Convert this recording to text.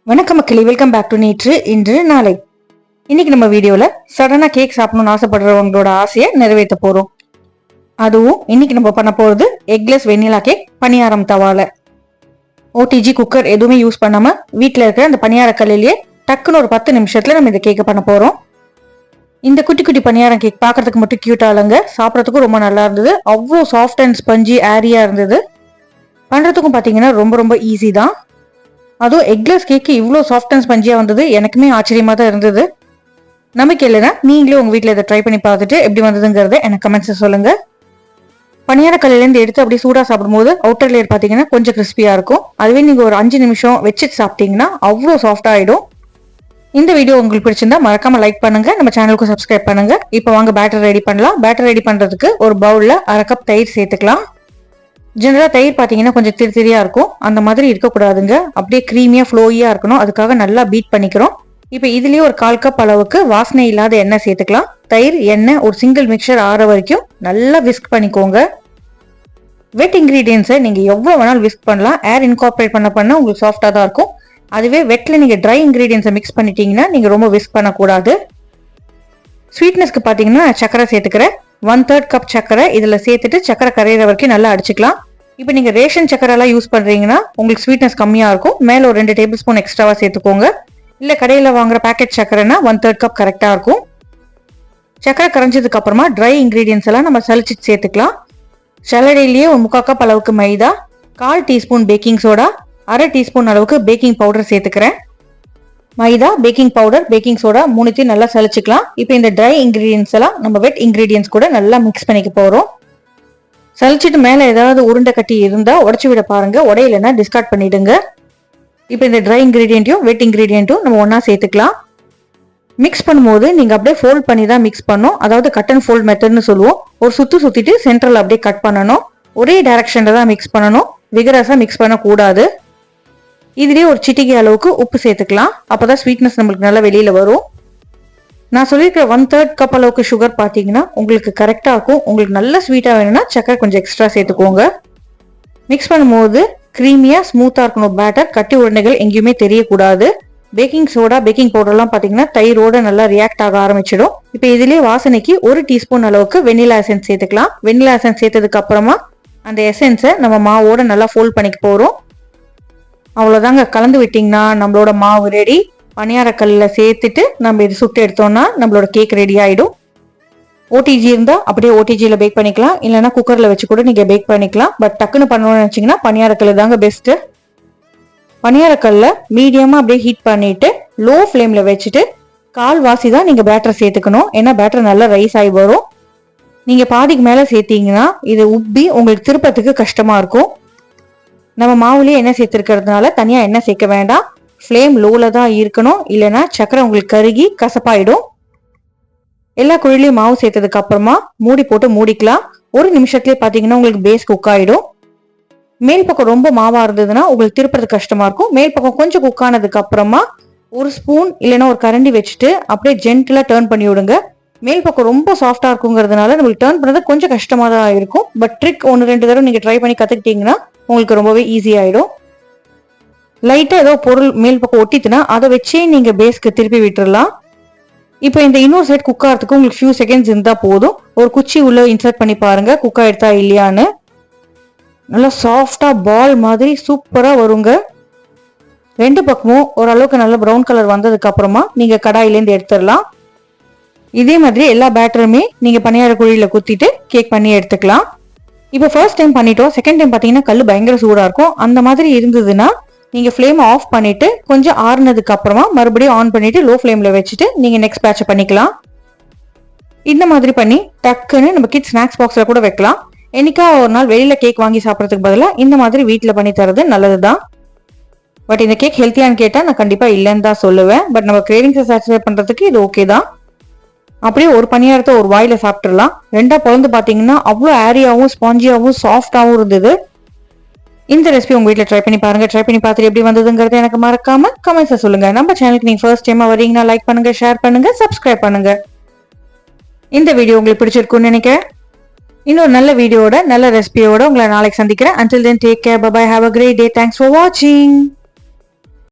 வணக்கம் மக்களே, welcome back to நேற்று இன்று நாளை. இன்னைக்கு நம்ம வீடியோல சடனா கேக் சாப்பிடணும்னு ஆசைப்படுறவங்களோட ஆசையை நிறைவேற்ற போறோம். அதுவும் இன்னைக்கு நம்ம பண்ண போறது எக்லெஸ் வெண்ணிலா கேக் பணியாரம் தவால. ஓடிஜி குக்கர் எதுவுமே யூஸ் பண்ணாம வீட்டுல இருக்கிற அந்த பணியார கல்லிலேயே டக்குன்னு ஒரு 10 நிமிஷத்துல நம்ம இந்த கேக்கை பண்ண போறோம். இந்த குட்டி குட்டி பணியாரம் கேக் பாக்குறதுக்கு மட்டும் கியூட்டா இல்லைங்க, சாப்பிடறதுக்கும் ரொம்ப நல்லா இருந்தது. அவ்வளோ சாஃப்ட் அண்ட் ஸ்பஞ்சி ஏரியா இருந்தது. பண்றதுக்கும் பாத்தீங்கன்னா ரொம்ப ரொம்ப ஈஸி தான். அதுவும் எக்லெஸ் கேக்கு இவ்வளோ சாஃப்ட் அண்ட் ஸ்பஞ்சியா வந்தது எனக்குமே ஆச்சரியமா தான் இருந்தது. நமக்கு இல்லைன்னா நீங்களே உங்க வீட்டில் இதை ட்ரை பண்ணி பார்த்துட்டு எப்படி வந்ததுங்கிறத எனக்கு கமெண்ட்ஸ் சொல்லுங்க. பணியார கல்லிலேருந்து எடுத்து அப்படியே சூடாக சாப்பிடும்போது அவுட்டர் லேயர் பார்த்தீங்கன்னா கொஞ்சம் கிறிஸ்பியா இருக்கும். அதுவே நீங்க ஒரு 5 நிமிஷம் வச்சுட்டு சாப்பிட்டீங்கன்னா அவ்வளோ சாஃப்ட் ஆயிடும். இந்த வீடியோ உங்களுக்கு பிடிச்சிருந்தா மறக்காம லைக் பண்ணுங்க, நம்ம சேனலுக்கு சப்ஸ்கிரைப் பண்ணுங்க. இப்போ வாங்க பேட்டர் ரெடி பண்ணலாம். பேட்டர் ரெடி பண்றதுக்கு ஒரு பவுல்ல 1/2 கப் தயிர் சேர்த்துக்கலாம். ஜெனரலா தயிர் பாத்தீங்கன்னா கொஞ்சம் திரியா இருக்கும், அந்த மாதிரி இருக்கக்கூடாதுங்க. அப்படியே கிரீமியா ஃப்ளோயியா இருக்கணும். அதுக்காக நல்லா பீட் பண்ணிக்கிறோம். இப்போ இதுலயே ஒரு 1/4 கப் அளவுக்கு வாசனை இல்லாத எண்ணெய் சேர்த்துக்கலாம். தயிர், எண்ணெய் ஒரு சிங்கிள் மிக்சர் ஆற வரைக்கும் நல்லா விஸ்க் பண்ணிக்கோங்க. வெட் இன்கிரீடியன்ஸை நீங்க எவ்வளவு வேணாலும் விஸ்க் பண்ணலாம். ஏர் இன்கார்பரேட் பண்ண உங்களுக்கு சாஃப்டா தான் இருக்கும். அதுவே வெட்ல நீங்க ட்ரை இன்கிரீடியன்ஸை மிக்ஸ் பண்ணிட்டீங்கன்னா நீங்க ரொம்ப விஸ்க் பண்ணக்கூடாது. ஸ்வீட்னஸ்க்கு பாத்தீங்கன்னா சக்கரை சேர்த்துக்கிறேன். 1/3 கப் சக்கரை இதுல சேர்த்துட்டு சக்கரை கரையிற வரைக்கும் நல்லா அடிச்சுக்கலாம். இப்போ நீங்க ரேஷன் சக்கரை எல்லாம் யூஸ் பண்றீங்கன்னா உங்களுக்கு ஸ்வீட்னஸ் கம்மியா இருக்கும். மேல ஒரு 2 டேபிள் ஸ்பூன் எக்ஸ்ட்ராவா சேர்த்துக்கோங்க. இல்ல கடையில வாங்குற பேக்கெட் சக்கரைனா 1/3 கப் கரெக்டா இருக்கும். சக்கரை கரைஞ்சதுக்கு அப்புறமா ட்ரை இன்கிரீடியன்ஸ் எல்லாம் நம்ம சலிச்சு சேர்த்துக்கலாம். சலடையிலேயே ஒரு 3/4 கப் அளவுக்கு மைதா, 1/4 டீஸ்பூன் பேக்கிங் சோடா, 1/2 டீஸ்பூன் அளவுக்கு பேக்கிங் பவுடர் சேர்த்துக்கிறேன். மைதா, பேக்கிங் பவுடர், பேக்கிங் சோடா மூணுத்தையும் நல்லா சலிச்சுக்கலாம். இப்போ இந்த ட்ரை இன்கிரீடியன்ஸ் எல்லாம் நம்ம வெட் இன்கிரீடியன்ஸ் கூட நல்லா மிக்ஸ் பண்ணிக்க போறோம். சலிச்சிட்டு மேல ஏதாவது உருண்டை கட்டி இருந்தா உடச்சு விட பாருங்க, உடையிலன்னா டிஸ்கார்ட் பண்ணிடுங்க. இப்போ இந்த ட்ரை இன்கிரீடியன்ட்டையும் வெட் இன்கிரீடியன்ட்டும் நம்ம ஒன்னா சேர்த்துக்கலாம். மிக்ஸ் பண்ணும்போது நீங்க அப்படியே ஃபோல்ட் பண்ணி தான் மிக்ஸ் பண்ணணும். அதாவது கட் அண்ட் ஃபோல்ட் மெத்தட்னு சொல்லுவோம். ஒரு சுத்திட்டு சென்டர்ல அப்படியே கட் பண்ணணும். ஒரே டைரக்ஷன்ல தான் மிக்ஸ் பண்ணணும். விகரஸா மிக்ஸ் பண்ணக்கூடாது. இதுலயே ஒரு சிட்டிகை அளவுக்கு உப்பு சேர்த்துக்கலாம். அப்பதான் ஸ்வீட்னஸ் நம்மளுக்கு நல்லா வெளியில வரும். நான் சொல்லியிருக்கிற 1/3 கப் அளவுக்கு சுகர் பார்த்தீங்கன்னா உங்களுக்கு கரெக்டா இருக்கும். உங்களுக்கு நல்ல ஸ்வீட்டா வேணும்னா சக்கரை கொஞ்சம் எக்ஸ்ட்ரா சேர்த்துக்கோங்க. மிக்ஸ் பண்ணும்போது கிரீமியா ஸ்மூத்தா இருக்கணும் பேட்டர். கட்டி உருண்டைகள் எங்கேயுமே தெரியக்கூடாது. பேக்கிங் சோடா, பேக்கிங் பவுடர்லாம் பார்த்தீங்கன்னா தயிரோட நல்லா ரியாக்ட் ஆக ஆரம்பிச்சிடும். இப்போ இதுலயே வாசனைக்கு 1 டீஸ்பூன் அளவுக்கு வெண்ணிலா எசன்ஸ் சேர்த்துக்கலாம். வெண்ணிலா எசன்ஸ் சேர்த்ததுக்கு அப்புறமா அந்த எசன்ஸை நம்ம மாவோட நல்லா ஃபோல்ட் பண்ணிக்க போறோம். அவ்வளோதாங்க, கலந்து விட்டீங்கன்னா நம்மளோட மாவு ரெடி. பணியார கல்லில் சேர்த்துட்டு நம்ம இது சுட்டு எடுத்தோம்னா நம்மளோட கேக் ரெடி ஆயிடும். ஓடிஜி இருந்தா அப்படியே ஓடிஜியில் பேக் பண்ணிக்கலாம். இல்லைன்னா குக்கர்ல வச்சு கூட நீங்க பேக் பண்ணிக்கலாம். பட் டக்குன்னு பண்ணணும்னு நினைச்சீங்கன்னா பணியாரக்கல் தாங்க பெஸ்ட். பணியாரக்கல்ல மீடியமா அப்படியே ஹீட் பண்ணிட்டு லோ ஃப்ளேம்ல வச்சுட்டு 1/4 வாசி தான் நீங்க பேட்டர் சேர்த்துக்கணும். ஏன்னா பேட்டர் நல்லா ரைஸ் ஆகி வரும். நீங்க பாதிக்கு மேல சேர்த்தீங்கன்னா இது உப்பி உங்களுக்கு திருப்பத்துக்கு கஷ்டமா இருக்கும். நம்ம மாவுலயே எண்ணெய் சேர்த்திருக்கிறதுனால தனியா எண்ணெய் சேர்க்க வேண்டாம். ஃப்ளேம் லோல தான் இருக்கணும், இல்லைன்னா சக்கரை உங்களுக்கு கருகி கசப்பாயிடும். எல்லா குழிலையும் மாவு சேர்த்ததுக்கு அப்புறமா மூடி போட்டு மூடிக்கலாம். 1 நிமிஷத்துலயே பாத்தீங்கன்னா உங்களுக்கு பேஸ் குக் ஆயிடும். மேல் பக்கம் ரொம்ப மாவா இருந்ததுன்னா உங்களுக்கு திருப்பது கஷ்டமா இருக்கும். மேல் பக்கம் கொஞ்சம் குக் ஆனதுக்கு அப்புறமா ஒரு ஸ்பூன் இல்லைன்னா ஒரு கரண்டி வச்சுட்டு அப்படியே ஜென்டிலா டர்ன் பண்ணி விடுங்க. மேல் பக்கம் ரொம்ப சாஃப்டா இருக்குங்கிறதுனால நம்மளுக்கு டர்ன் பண்ணது கொஞ்சம் கஷ்டமா தான் இருக்கும். பட் ட்ரிக் 1-2 தடவை நீங்க ட்ரை பண்ணி கத்துக்கிட்டீங்கன்னா உங்களுக்கு ரொம்பவே ஈஸி ஆயிடும். லைட்டா ஏதோ பொருள் மேல் பக்கம் ஒட்டித்துனா அதை வச்சே நீங்க பேஸ்க்கு திருப்பி விட்டுறலாம். இப்போ இந்த இன்னொரு சைட் குக் ஆகிறதுக்கு உங்களுக்கு ஃபியூ செகண்ட்ஸ் இருந்தா போதும். ஒரு குச்சி உள்ள இன்சர்ட் பண்ணி பாருங்க குக் ஆயிடுதா இல்லையான்னு. நல்லா சாஃப்டா பால் மாதிரி சூப்பரா வருங்க. 2 பக்கமும் ஓரளவுக்கு நல்ல ப்ரௌன் கலர் வந்ததுக்கு அப்புறமா நீங்க கடாயிலேருந்து எடுத்துடலாம். இதே மாதிரி எல்லா பேட்டருமே நீங்க பணியார குழியில குத்திட்டு கேக் பண்ணி எடுத்துக்கலாம். இப்போ ஃபர்ஸ்ட் டைம் பண்ணிட்டோம், செகண்ட் டைம் பாத்தீங்கன்னா கல் பயங்கர சூடா இருக்கும். அந்த மாதிரி இருந்ததுன்னா நீங்க ஃப்ளேம் ஆஃப் பண்ணிட்டு கொஞ்சம் ஆறுனதுக்கு அப்புறமா மறுபடியும் ஆன் பண்ணிட்டு லோ ஃப்ளேம்ல வச்சுட்டு நீங்க நெக்ஸ்ட் பேட்ச் பண்ணிக்கலாம். இந்த மாதிரி பண்ணி டக்குன்னு நம்ம கிட் ஸ்நாக்ஸ் பாக்ஸ்ல கூட வைக்கலாம். என்னைக்கா ஒரு நாள் வெளியில கேக் வாங்கி சாப்பிடறதுக்கு பதிலா இந்த மாதிரி வீட்டுல பண்ணி தரது நல்லதுதான். பட் இந்த கேக் ஹெல்த்தியான்னு கேட்டா நான் கண்டிப்பா இல்லைன்னு தான் சொல்லுவேன். பட் நம்ம கிரேவிங்ஸை சாட்டிஸ்ஃபை பண்றதுக்கு இது ஓகே தான். அப்படியே ஒரு பணியாரத்தை ஒரு வாயில சாப்பிட்டுலாம். 2ஆ பிறந்து பாத்தீங்கன்னா அவ்வளோ ஏரியாவும் ஸ்பாஞ்சியாவும் சாஃப்டாவும் இருந்தது. இந்த ரெசிபி உங்க வீட்டில் ட்ரை பண்ணி பாருங்க. ட்ரை பண்ணி பார்த்துட்டு எப்படி வந்ததுங்கிறது எனக்கு மறக்காம கமெண்ட்ஸ்ல சொல்லுங்க. நம்ம சேனலுக்கு நீங்க ஃபர்ஸ்ட் டைமா வரீங்கன்னா லைக் பண்ணுங்க, ஷேர் பண்ணுங்க, சப்ஸ்கிரைப் பண்ணுங்க. இந்த வீடியோ உங்களுக்கு பிடிச்சிருக்கும்னு நினைக்கிறேன். இன்னொரு நல்ல வீடியோட நல்ல ரெசிபியோட உங்களை நாளைக்கு சந்திக்கிறேன். Until then, take care, bye bye, have a great day, thanks for watching.